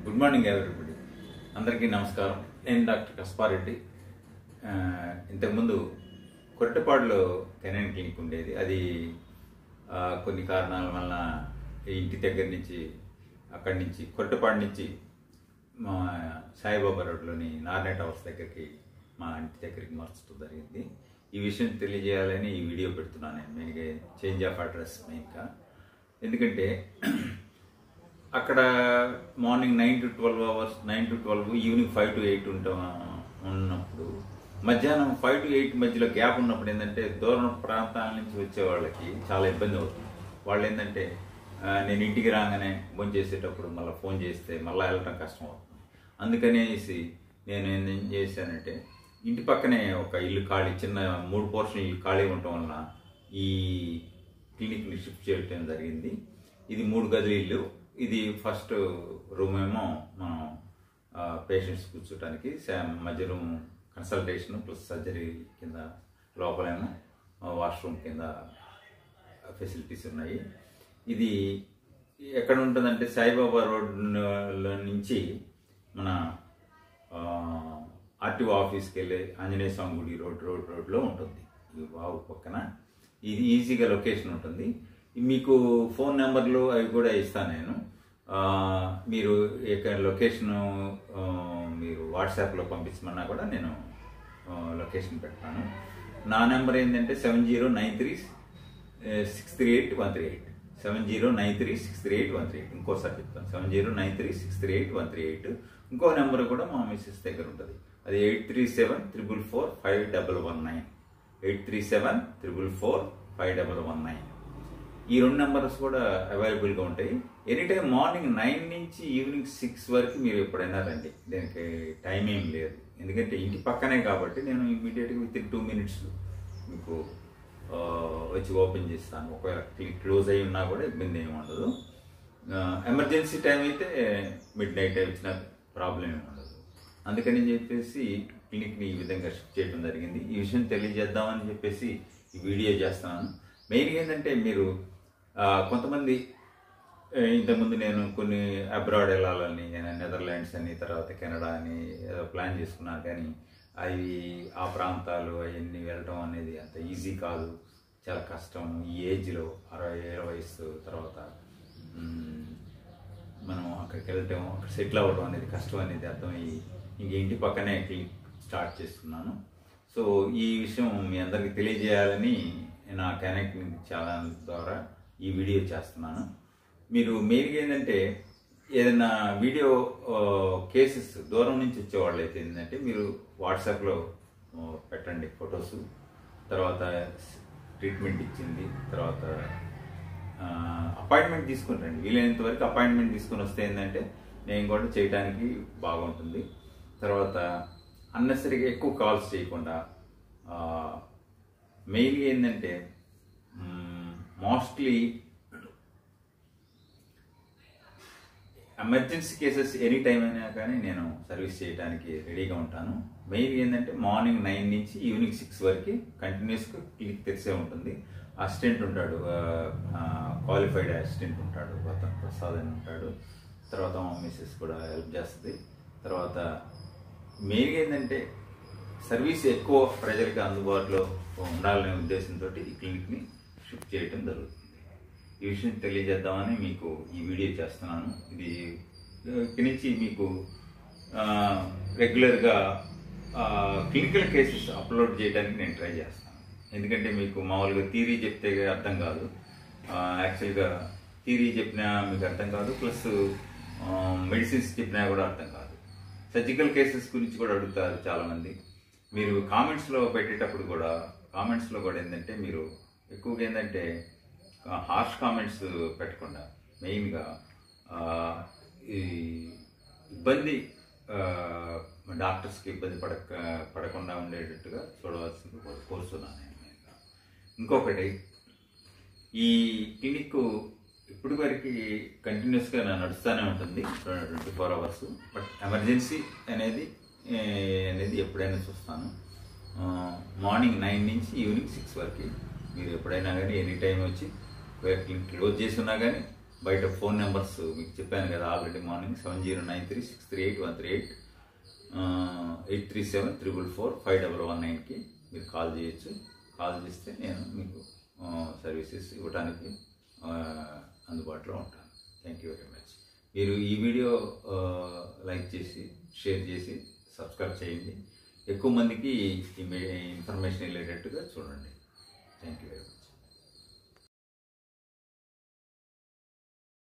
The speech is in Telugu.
Good morning everybody. అందరికీ నమస్కారం. నేను డాక్టర్ కస్పారెడ్డి. ఇంతకుముందు కొట్టపాడులో కెనైన్ క్లినిక్ ఉండేది. అది కొన్ని కారణాల వల్ల ఇంటి దగ్గర నుంచి అక్కడి నుంచి కొట్టపాడు నుంచి మా సాయిబాబా రోడ్లోని నార్నెట్ హౌస్ దగ్గరికి మా ఇంటి దగ్గరికి మార్చడం జరిగింది. ఈ విషయం తెలియజేయాలని ఈ వీడియో పెడుతున్నాను. నేను మెయిన్గా చేంజ్ ఆఫ్ అడ్రస్ మెయిన్గా, ఎందుకంటే అక్కడ morning 9 to 12 hours, 9 to 12, evening 5 to 8 ఉన్నప్పుడు మధ్యాహ్నం 5 to 8 మధ్యలో గ్యాప్ ఉన్నప్పుడు ఏంటంటే దూరం ప్రాంతాల నుంచి వచ్చే వాళ్ళకి చాలా ఇబ్బంది అవుతుంది. వాళ్ళు ఏంటంటే నేను ఇంటికి రాగానే ఫోన్ చేసేటప్పుడు మళ్ళీ ఫోన్ చేస్తే మళ్ళీ వెళ్ళటం కష్టం అవుతుంది. అందుకనేసి నేను ఏం చేశానంటే ఇంటి పక్కనే ఒక ఇల్లు ఖాళీ, చిన్న 3 పోర్షన్ ఇల్లు ఖాళీ ఉండటం వలన ఈ క్లినిక్ని షిఫ్ట్ చేయడం జరిగింది. ఇది 3 గదుల ఇల్లు. ఇది ఫస్ట్ రూమ్ ఏమో మనం పేషెంట్స్ కూర్చోటానికి, మధ్య రూమ్ కన్సల్టేషన్ ప్లస్ సర్జరీ కింద, లోపలేమో వాష్రూమ్ కింద ఫెసిలిటీస్ ఉన్నాయి. ఇది ఎక్కడ ఉంటుందంటే సాయిబాబా రోడ్లో నుంచి మన ఆర్టీఓ ఆఫీస్కి వెళ్ళే ఆంజనేయ స్వామి గుడి రోడ్లో ఉంటుంది. ఈ వాగు పక్కన ఇది ఈజీగా లొకేషన్ ఉంటుంది. మీకు ఫోన్ నెంబర్లు అవి కూడా ఇస్తాను నేను. మీరు ఇక్కడ లొకేషన్ మీరు వాట్సాప్లో పంపించమన్నా కూడా నేను లొకేషన్ పెడతాను. నా నెంబర్ ఏంటంటే 7093638138, 7093638138. ఇంకోసారి చెప్తాను, 7093638138. ఇంకో నెంబర్ కూడా మా మిస్సెస్ దగ్గర ఉంటుంది. అది 8374451119, 8374451119. ఈ 2 నెంబర్స్ కూడా అవైలబుల్గా ఉంటాయి. ఎనీ టైం మార్నింగ్ 9 నుంచి ఈవినింగ్ 6 వరకు మీరు ఎప్పుడైనా రండి. దీనికి టైం ఏం లేదు, ఎందుకంటే ఇంటి పక్కనే కాబట్టి నేను ఇమీడియట్గా విత్ 2 minutes మీకు వచ్చి ఓపెన్ చేస్తాను. ఒకవేళ క్లోజ్ అయి ఉన్నా కూడా ఇబ్బంది ఏమి ఉండదు. ఎమర్జెన్సీ టైం అయితే midnight వచ్చిన ప్రాబ్లం ఏమి ఉండదు. అందుకని చెప్పేసి క్లినిక్ని ఈ విధంగా షిఫ్ట్ చేయడం జరిగింది. ఈ విషయం తెలియజేద్దామని చెప్పేసి ఈ వీడియో చేస్తున్నాను. మెయిన్గా ఏంటంటే మీరు కొంతమంది ఇంతకుముందు నేను కొన్ని అబ్రాడ్ వెళ్ళాలని, నెదర్లాండ్స్ అని, తర్వాత కెనడా అని ఏదో ప్లాన్ చేసుకున్నాను. కానీ అవి ఆ ప్రాంతాలు అవన్నీ వెళ్ళడం అనేది అంత ఈజీ కాదు, చాలా కష్టం. ఈ ఏజ్లో 60 ఏళ్ళ వయసు తర్వాత మనం అక్కడికి వెళ్ళటం, అక్కడ సెటిల్ అవ్వడం అనేది కష్టం అనేది అర్థమయ్యి ఇంక ఇంటి పక్కనే క్లినిక్ స్టార్ట్ చేస్తున్నాను. సో ఈ విషయం మీ అందరికీ తెలియజేయాలని నా కనెక్ట్ ఛానల్ ద్వారా ఈ వీడియో చేస్తున్నాను. మీరు మెయిన్గా ఏంటంటే ఏదైనా వీడియో కేసెస్ దూరం నుంచి వచ్చేవాళ్ళు అయితే ఏంటంటే మీరు వాట్సాప్లో పెట్టండి ఫొటోస్, తర్వాత ట్రీట్మెంట్ ఇచ్చింది, తర్వాత అపాయింట్మెంట్ తీసుకుని రండి. వీలైనంత వరకు అపాయింట్మెంట్ తీసుకుని వస్తే ఏంటంటే నేను కూడా చేయడానికి బాగుంటుంది. తర్వాత అన్నెసరీగా ఎక్కువ కాల్స్ చేయకుండా, మెయిన్గా ఏంటంటే mostly emergency cases any time అయినా కానీ నేను సర్వీస్ చేయడానికి రెడీగా ఉంటాను. మెయిన్గా ఏంటంటే మార్నింగ్ 9 నుంచి ఈవినింగ్ 6 వరకు కంటిన్యూస్గా క్లినిక్ తెరిసే ఉంటుంది. అసిస్టెంట్ ఉంటాడు, క్వాలిఫైడ్ అసిస్టెంట్ ఉంటాడు, ప్రసాద్ అని ఉంటాడు. తర్వాత మా మిస్సెస్ కూడా హెల్ప్ చేస్తుంది. తర్వాత మెయిన్గా ఏంటంటే సర్వీస్ ఎక్కువ ప్రజలకి అందుబాటులో ఉండాలనే ఉద్దేశంతో ఈ క్లినిక్ని షిఫ్ట్ చేయడం జరుగుతుంది. ఈ విషయం తెలియజేద్దామని మీకు ఈ వీడియో చేస్తున్నాను. ఇది ఇక్కడి నుంచి మీకు రెగ్యులర్గా క్లినికల్ కేసెస్ అప్లోడ్ చేయడానికి నేను ట్రై చేస్తాను. ఎందుకంటే మీకు మామూలుగా థియరీ చెప్తే అర్థం కాదు, యాక్చువల్గా థియరీ చెప్పినా మీకు అర్థం కాదు, ప్లస్ మెడిసిన్స్ చెప్పినా కూడా అర్థం కాదు. సర్జికల్ కేసెస్ గురించి కూడా అడుగుతారు చాలామంది. మీరు కామెంట్స్లో పెట్టేటప్పుడు కూడా ఏంటంటే మీరు ఎక్కువగా ఏంటంటే హార్ష్ కామెంట్స్ పెట్టకుండా మెయిన్గా ఈ ఇబ్బంది డాక్టర్స్కి ఇబ్బంది పడకుండా ఉండేటట్టుగా చూడవలసింది కోరుతున్నాను నేను. ఇంకొకటి, ఈ క్లినిక్ ఇప్పటి వరకు కంటిన్యూస్గా నడుస్తూనే ఉంటుంది 24 hours. బట్ ఎమర్జెన్సీ అనేది ఎప్పుడైనా చూస్తాను. మార్నింగ్ 9 నుంచి ఈవినింగ్ 6 వరకు మీరు ఎప్పుడైనా కానీ ఎనీ టైం వచ్చి క్లినిక్ క్లోజ్ చేసి ఉన్నా కానీ బయట ఫోన్ నెంబర్స్ మీకు చెప్పాను కదా ఆల్రెడీ మార్నింగ్ 7093638138 837444519కి మీరు కాల్ చేయొచ్చు. కాల్ చేస్తే నేను మీకు సర్వీసెస్ ఇవ్వడానికి అందుబాటులో ఉంటాను. Thank you very much. మీరు ఈ వీడియో లైక్ చేసి షేర్ చేసి సబ్స్క్రైబ్ చేయండి. ఎక్కువ మందికి ఈ ఇన్ఫర్మేషన్ వెళ్ళేటట్టుగా చూడండి. Thank you very much.